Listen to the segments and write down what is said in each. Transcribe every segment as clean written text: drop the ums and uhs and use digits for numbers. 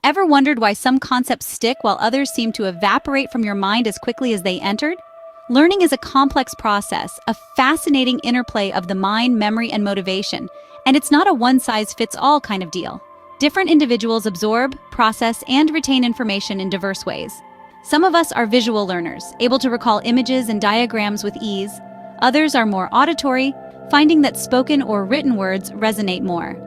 Ever wondered why some concepts stick while others seem to evaporate from your mind as quickly as they entered? Learning is a complex process, a fascinating interplay of the mind, memory, and motivation, and it's not a one-size-fits-all kind of deal. Different individuals absorb, process, and retain information in diverse ways. Some of us are visual learners, able to recall images and diagrams with ease. Others are more auditory, finding that spoken or written words resonate more.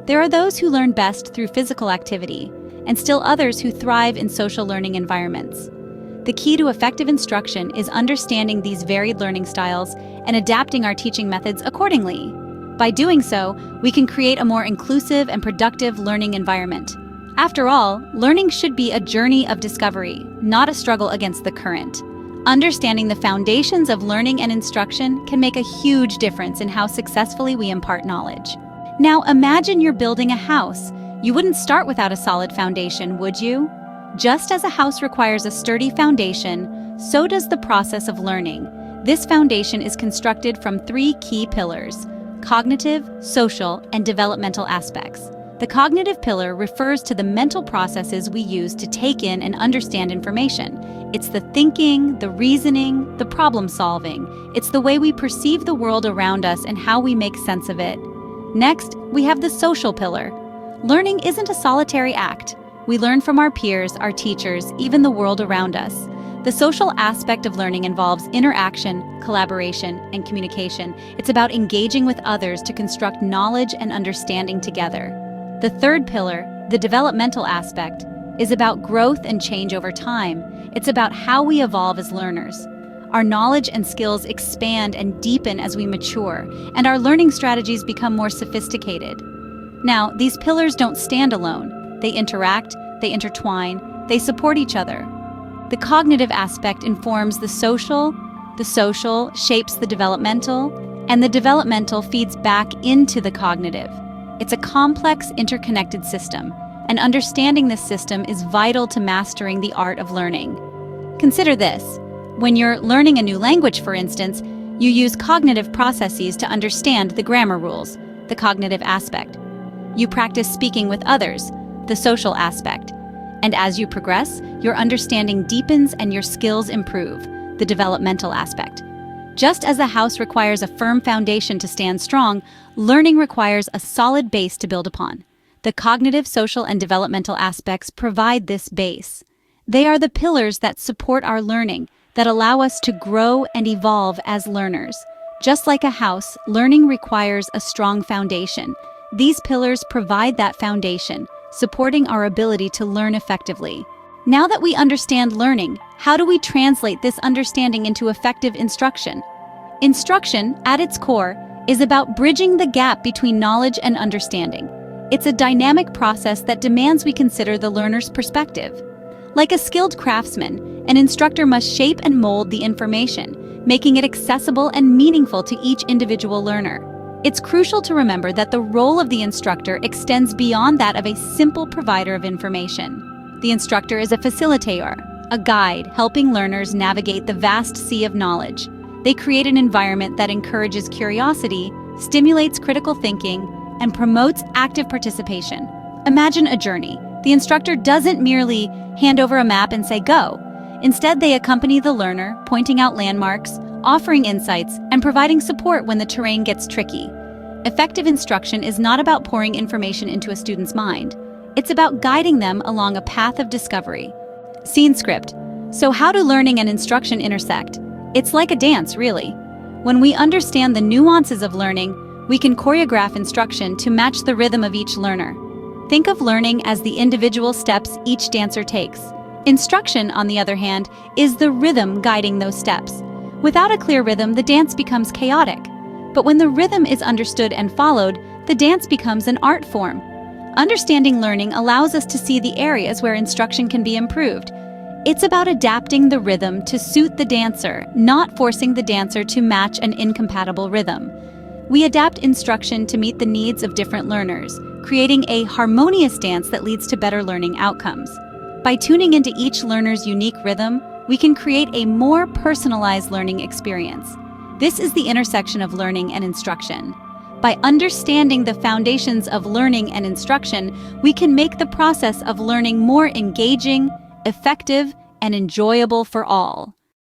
There are those who learn best through physical activity, and still others who thrive in social learning environments. The key to effective instruction is understanding these varied learning styles and adapting our teaching methods accordingly. By doing so, we can create a more inclusive and productive learning environment. After all, learning should be a journey of discovery, not a struggle against the current. Understanding the foundations of learning and instruction can make a huge difference in how successfully we impart knowledge. Now imagine you're building a house. You wouldn't start without a solid foundation, would you? Just as a house requires a sturdy foundation, so does the process of learning. This foundation is constructed from three key pillars: cognitive, social, and developmental aspects. The cognitive pillar refers to the mental processes we use to take in and understand information. It's the thinking, the reasoning, the problem solving. It's the way we perceive the world around us and how we make sense of it. Next, we have the social pillar. Learning isn't a solitary act. We learn from our peers, our teachers, even the world around us. The social aspect of learning involves interaction, collaboration, and communication. It's about engaging with others to construct knowledge and understanding together. The third pillar, the developmental aspect, is about growth and change over time. It's about how we evolve as learners. Our knowledge and skills expand and deepen as we mature, and our learning strategies become more sophisticated. Now, these pillars don't stand alone. They interact, they intertwine, they support each other. The cognitive aspect informs the social shapes the developmental, and the developmental feeds back into the cognitive. It's a complex, interconnected system, and understanding this system is vital to mastering the art of learning. Consider this. When you're learning a new language, for instance, you use cognitive processes to understand the grammar rules, the cognitive aspect. You practice speaking with others, the social aspect. And as you progress, your understanding deepens and your skills improve, the developmental aspect. Just as a house requires a firm foundation to stand strong, learning requires a solid base to build upon. The cognitive, social, and developmental aspects provide this base. They are the pillars that support our learning, that allow us to grow and evolve as learners. Just like a house, learning requires a strong foundation. These pillars provide that foundation, supporting our ability to learn effectively. Now that we understand learning, how do we translate this understanding into effective instruction? Instruction, at its core, is about bridging the gap between knowledge and understanding. It's a dynamic process that demands we consider the learner's perspective. Like a skilled craftsman, an instructor must shape and mold the information, making it accessible and meaningful to each individual learner. It's crucial to remember that the role of the instructor extends beyond that of a simple provider of information. The instructor is a facilitator, a guide helping learners navigate the vast sea of knowledge. They create an environment that encourages curiosity, stimulates critical thinking, and promotes active participation. Imagine a journey. The instructor doesn't merely hand over a map and say, "Go." Instead, they accompany the learner, pointing out landmarks, offering insights, and providing support when the terrain gets tricky. Effective instruction is not about pouring information into a student's mind. It's about guiding them along a path of discovery. Scene script. So how do learning and instruction intersect? It's like a dance, really. When we understand the nuances of learning, we can choreograph instruction to match the rhythm of each learner. Think of learning as the individual steps each dancer takes. Instruction, on the other hand, is the rhythm guiding those steps. Without a clear rhythm, the dance becomes chaotic. But when the rhythm is understood and followed, the dance becomes an art form. Understanding learning allows us to see the areas where instruction can be improved. It's about adapting the rhythm to suit the dancer, not forcing the dancer to match an incompatible rhythm. We adapt instruction to meet the needs of different learners, creating a harmonious dance that leads to better learning outcomes. By tuning into each learner's unique rhythm, we can create a more personalized learning experience. This is the intersection of learning and instruction. By understanding the foundations of learning and instruction, we can make the process of learning more engaging, effective, and enjoyable for all.